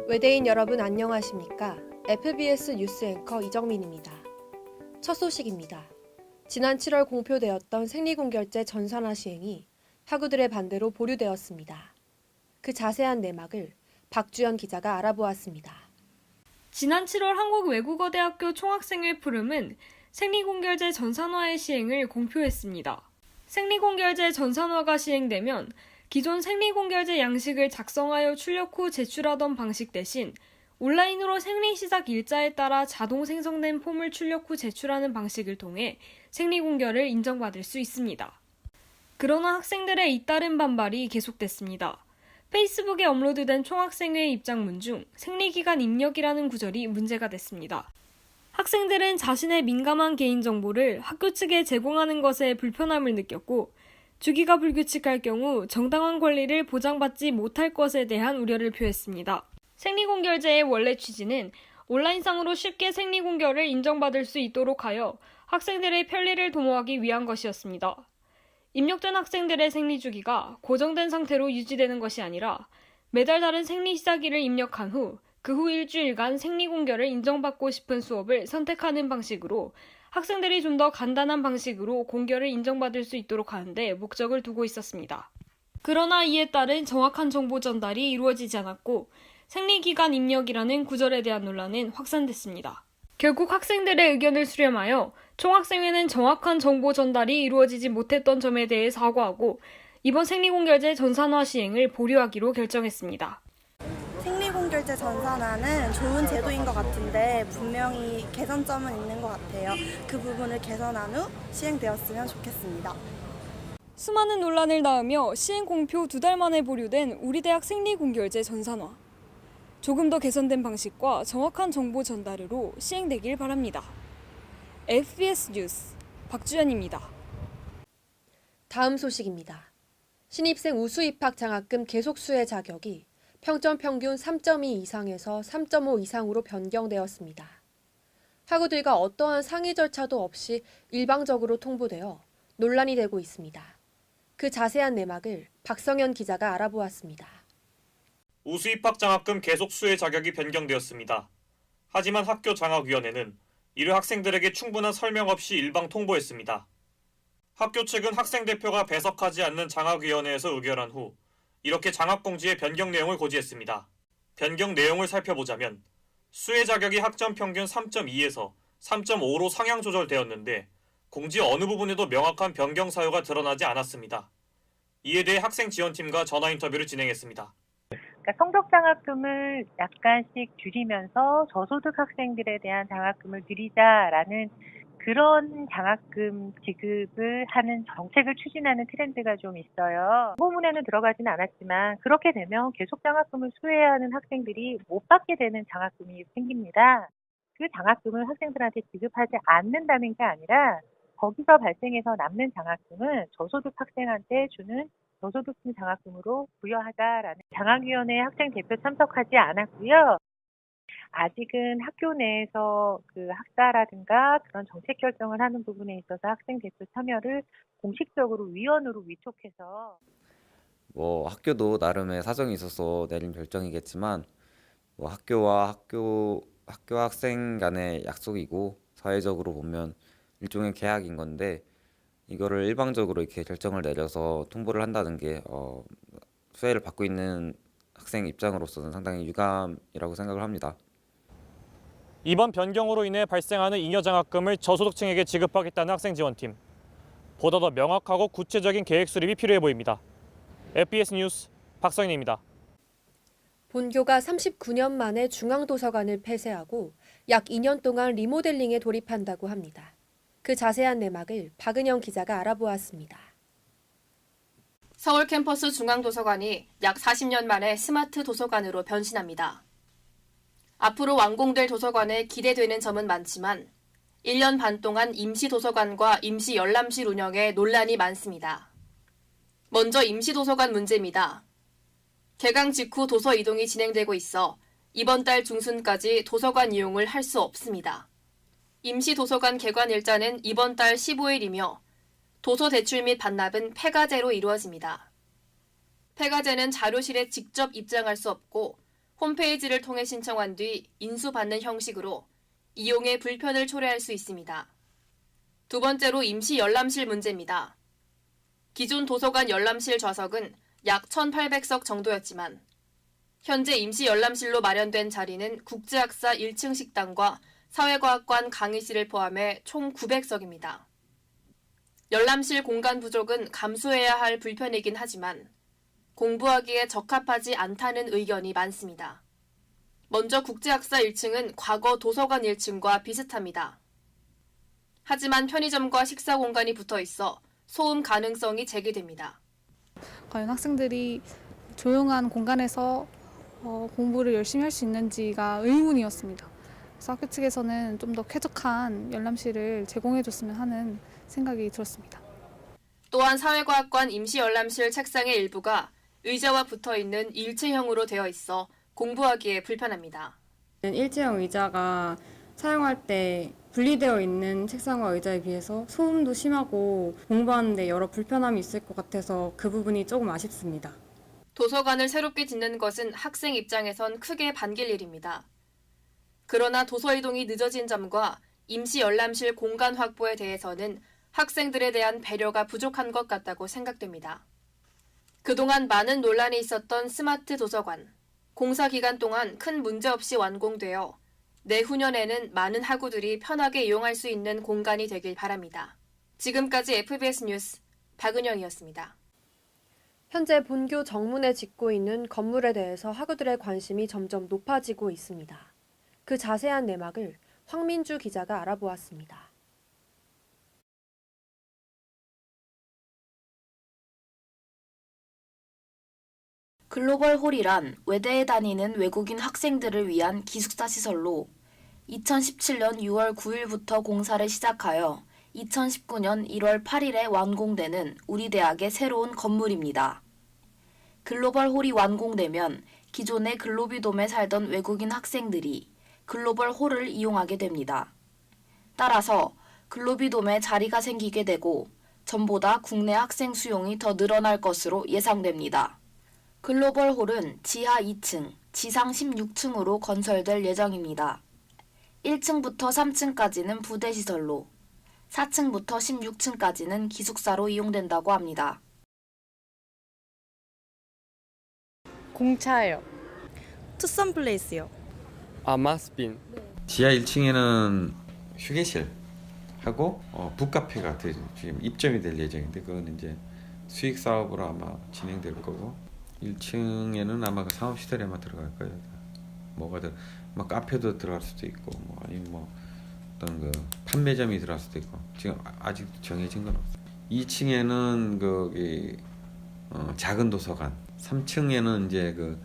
외대인 여러분 안녕하십니까? FBS 뉴스 앵커 이정민입니다. 첫 소식입니다. 지난 7월 공표되었던 생리공결제 전산화 시행이 학우들의 반대로 보류되었습니다. 그 자세한 내막을 박주연 기자가 알아보았습니다. 지난 7월 한국외국어대학교 총학생회 포럼은 생리공결제 전산화의 시행을 공표했습니다. 생리공결제 전산화가 시행되면 기존 생리공결제 양식을 작성하여 출력 후 제출하던 방식 대신 온라인으로 생리 시작 일자에 따라 자동 생성된 폼을 출력 후 제출하는 방식을 통해 생리공결을 인정받을 수 있습니다. 그러나 학생들의 잇따른 반발이 계속됐습니다. 페이스북에 업로드된 총학생회 입장문 중 생리기간 입력이라는 구절이 문제가 됐습니다. 학생들은 자신의 민감한 개인정보를 학교 측에 제공하는 것에 불편함을 느꼈고 주기가 불규칙할 경우 정당한 권리를 보장받지 못할 것에 대한 우려를 표했습니다. 생리공결제의 원래 취지는 온라인상으로 쉽게 생리공결을 인정받을 수 있도록 하여 학생들의 편리를 도모하기 위한 것이었습니다. 입력된 학생들의 생리주기가 고정된 상태로 유지되는 것이 아니라 매달 다른 생리 시작일을 입력한 후 그 후 일주일간 생리공결을 인정받고 싶은 수업을 선택하는 방식으로 학생들이 좀 더 간단한 방식으로 공결을 인정받을 수 있도록 하는데 목적을 두고 있었습니다. 그러나 이에 따른 정확한 정보 전달이 이루어지지 않았고 생리기간 입력이라는 구절에 대한 논란은 확산됐습니다. 결국 학생들의 의견을 수렴하여 총학생회는 정확한 정보 전달이 이루어지지 못했던 점에 대해 사과하고 이번 생리공결제 전산화 시행을 보류하기로 결정했습니다. 생리공결제 전산화는 좋은 제도인 것 같은데 분명히 개선점은 있는 것 같아요. 그 부분을 개선한 후 시행되었으면 좋겠습니다. 수많은 논란을 낳으며 시행 공표 2달 만에 보류된 우리 대학 생리공결제 전산화. 조금 더 개선된 방식과 정확한 정보 전달으로 시행되길 바랍니다. FBS 뉴스 박주연입니다. 다음 소식입니다. 신입생 우수 입학 장학금 계속 수혜 자격이 평점 평균 3.2 이상에서 3.5 이상으로 변경되었습니다. 학우들과 어떠한 상의 절차도 없이 일방적으로 통보되어 논란이 되고 있습니다. 그 자세한 내막을 박성현 기자가 알아보았습니다. 우수 입학 장학금 계속 수혜 자격이 변경되었습니다. 하지만 학교 장학위원회는 이를 학생들에게 충분한 설명 없이 일방 통보했습니다. 학교 측은 학생 대표가 배석하지 않는 장학위원회에서 의결한 후 이렇게 장학공지의 변경 내용을 고지했습니다. 변경 내용을 살펴보자면 수혜 자격이 학점 평균 3.2에서 3.5로 상향 조절되었는데 공지 어느 부분에도 명확한 변경 사유가 드러나지 않았습니다. 이에 대해 학생지원팀과 전화 인터뷰를 진행했습니다. 성적 장학금을 약간씩 줄이면서 저소득 학생들에 대한 장학금을 드리자라는 그런 장학금 지급을 하는 정책을 추진하는 트렌드가 좀 있어요. 공고문에는 들어가지는 않았지만 그렇게 되면 계속 장학금을 수혜해야 하는 학생들이 못 받게 되는 장학금이 생깁니다. 그 장학금을 학생들한테 지급하지 않는다는 게 아니라 거기서 발생해서 남는 장학금은 저소득 학생한테 주는 저소득층 장학금으로 부여하자라는 장학위원회 학생 대표 참석하지 않았고요. 아직은 학교 내에서 그 학사라든가 그런 정책 결정을 하는 부분에 있어서 학생 대표 참여를 공식적으로 위원으로 위촉해서 학교도 나름의 사정이 있어서 내린 결정이겠지만 학교와 학교 학생 간의 약속이고 사회적으로 보면 일종의 계약인 건데 이거를 일방적으로 이렇게 결정을 내려서 통보를 한다는 게 수혜를 받고 있는 학생 입장으로서는 상당히 유감이라고 생각을 합니다. 이번 변경으로 인해 발생하는 잉여 장학금을 저소득층에게 지급하겠다는 학생지원팀. 보다 더 명확하고 구체적인 계획 수립이 필요해 보입니다. FBS 뉴스 박성인입니다. 본교가 39년 만에 중앙도서관을 폐쇄하고 약 2년 동안 리모델링에 돌입한다고 합니다. 그 자세한 내막을 박은영 기자가 알아보았습니다. 서울 캠퍼스 중앙도서관이 약 40년 만에 스마트 도서관으로 변신합니다. 앞으로 완공될 도서관에 기대되는 점은 많지만 1년 반 동안 임시도서관과 임시열람실 운영에 논란이 많습니다. 먼저 임시도서관 문제입니다. 개강 직후 도서 이동이 진행되고 있어 이번 달 중순까지 도서관 이용을 할 수 없습니다. 임시도서관 개관 일자는 이번 달 15일이며 도서 대출 및 반납은 폐가제로 이루어집니다. 폐가제는 자료실에 직접 입장할 수 없고 홈페이지를 통해 신청한 뒤 인수받는 형식으로 이용에 불편을 초래할 수 있습니다. 두 번째로 임시 열람실 문제입니다. 기존 도서관 열람실 좌석은 약 1,800석 정도였지만 현재 임시 열람실로 마련된 자리는 국제학사 1층 식당과 사회과학관 강의실을 포함해 총 900석입니다. 열람실 공간 부족은 감수해야 할 불편이긴 하지만 공부하기에 적합하지 않다는 의견이 많습니다. 먼저 국제학사 1층은 과거 도서관 1층과 비슷합니다. 하지만 편의점과 식사 공간이 붙어 있어 소음 가능성이 제기됩니다. 과연 학생들이 조용한 공간에서 공부를 열심히 할 수 있는지가 의문이었습니다. 그래서 학교 측에서는 좀 더 쾌적한 열람실을 제공해줬으면 하는 생각이 들었습니다. 또한 사회과학관 임시 열람실 책상의 일부가 의자와 붙어있는 일체형으로 되어 있어 공부하기에 불편합니다. 일체형 의자가 사용할 때 분리되어 있는 책상과 의자에 비해서 소음도 심하고 공부하는데 여러 불편함이 있을 것 같아서 그 부분이 조금 아쉽습니다. 도서관을 새롭게 짓는 것은 학생 입장에선 크게 반길 일입니다. 그러나 도서 이동이 늦어진 점과 임시 열람실 공간 확보에 대해서는 학생들에 대한 배려가 부족한 것 같다고 생각됩니다. 그동안 많은 논란이 있었던 스마트 도서관. 공사 기간 동안 큰 문제 없이 완공되어 내후년에는 많은 학우들이 편하게 이용할 수 있는 공간이 되길 바랍니다. 지금까지 FBS 뉴스 박은영이었습니다. 현재 본교 정문에 짓고 있는 건물에 대해서 학우들의 관심이 점점 높아지고 있습니다. 그 자세한 내막을 황민주 기자가 알아보았습니다. 글로벌 홀이란 외대에 다니는 외국인 학생들을 위한 기숙사 시설로 2017년 6월 9일부터 공사를 시작하여 2019년 1월 8일에 완공되는 우리 대학의 새로운 건물입니다. 글로벌 홀이 완공되면 기존의 글로비돔에 살던 외국인 학생들이 글로벌 홀을 이용하게 됩니다. 따라서 글로비돔에 자리가 생기게 되고 전보다 국내 학생 수용이 더 늘어날 것으로 예상됩니다. 글로벌 홀은 지하 2층, 지상 16층으로 건설될 예정입니다. 1층부터 3층까지는 부대시설로, 4층부터 16층까지는 기숙사로 이용된다고 합니다. 공차요. 투썸 플레이스요. 마스빈. 지하 1층에는 휴게실 하고 북카페가 지금 입점이 될 예정인데 그건 이제 수익 사업으로 아마 진행될 거고 1층에는 아마 그 상업 시설에 아마 들어갈 거예요. 뭐가 뭐 카페도 들어갈 수도 있고 뭐 아니면 뭐 어떤 그 판매점이 들어갈 수도 있고 지금 아직 정해진 건 없어요. 2층에는 거기 작은 도서관, 3층에는 이제 그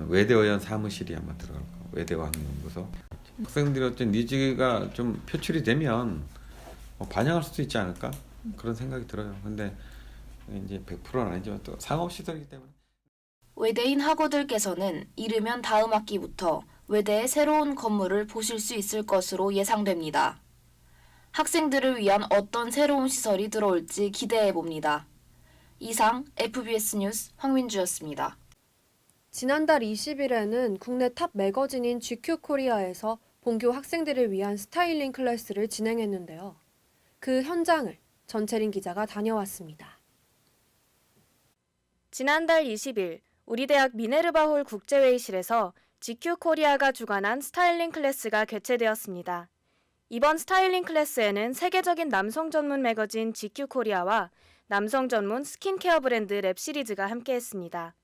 외대의원 사무실이 아마 들어갈 거고 외대환경연구소. 학생들의 어떤 니즈가 좀 표출이 되면 반영할 수도 있지 않을까 그런 생각이 들어요. 근데 이제 100%는 아니지만 또 상업 시설이기 때문에. 외대인 학우들께서는 이르면 다음 학기부터 외대의 새로운 건물을 보실 수 있을 것으로 예상됩니다. 학생들을 위한 어떤 새로운 시설이 들어올지 기대해 봅니다. 이상 FBS 뉴스 황민주였습니다. 지난달 20일에는 국내 탑 매거진인 GQ 코리아에서 본교 학생들을 위한 스타일링 클래스를 진행했는데요. 그 현장을 전채린 기자가 다녀왔습니다. 지난달 20일 우리 대학 미네르바홀 국제회의실에서 GQ 코리아가 주관한 스타일링 클래스가 개최되었습니다. 이번 스타일링 클래스에는 세계적인 남성 전문 매거진 GQ 코리아와 남성 전문 스킨케어 브랜드 랩 시리즈가 함께했습니다.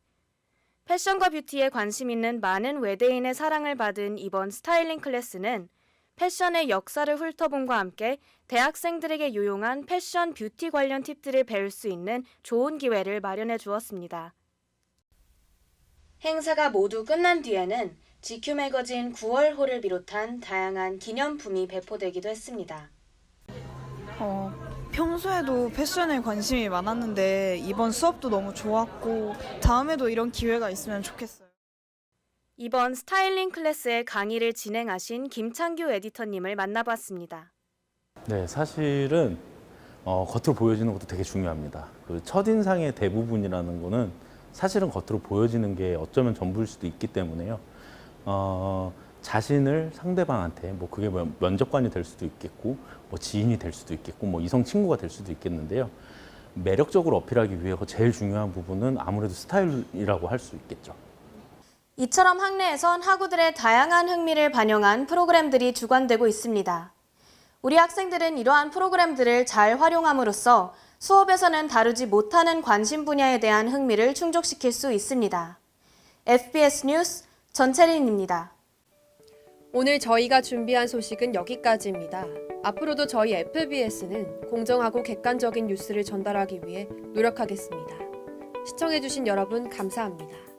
패션과 뷰티에 관심 있는 많은 외대인의 사랑을 받은 이번 스타일링 클래스는 패션의 역사를 훑어봄과 함께 대학생들에게 유용한 패션 뷰티 관련 팁들을 배울 수 있는 좋은 기회를 마련해 주었습니다. 행사가 모두 끝난 뒤에는 GQ 매거진 9월호를 비롯한 다양한 기념품이 배포되기도 했습니다. 평소에도 패션에 관심이 많았는데 이번 수업도 너무 좋았고 다음에도 이런 기회가 있으면 좋겠어요. 이번 스타일링 클래스의 강의를 진행하신 김창규 에디터님을 만나봤습니다. 네, 사실은 겉으로 보여지는 것도 되게 중요합니다. 그 첫인상의 대부분이라는 거는 사실은 겉으로 보여지는 게 어쩌면 전부일 수도 있기 때문에요. 자신을 상대방한테 뭐 그게 뭐 면접관이 될 수도 있겠고 뭐 지인이 될 수도 있겠고 뭐 이성 친구가 될 수도 있겠는데요. 매력적으로 어필하기 위해 제일 중요한 부분은 아무래도 스타일이라고 할 수 있겠죠. 이처럼 학내에선 학우들의 다양한 흥미를 반영한 프로그램들이 주관되고 있습니다. 우리 학생들은 이러한 프로그램들을 잘 활용함으로써 수업에서는 다루지 못하는 관심 분야에 대한 흥미를 충족시킬 수 있습니다. FBS 뉴스 전채린입니다. 오늘 저희가 준비한 소식은 여기까지입니다. 앞으로도 저희 FBS는 공정하고 객관적인 뉴스를 전달하기 위해 노력하겠습니다. 시청해주신 여러분 감사합니다.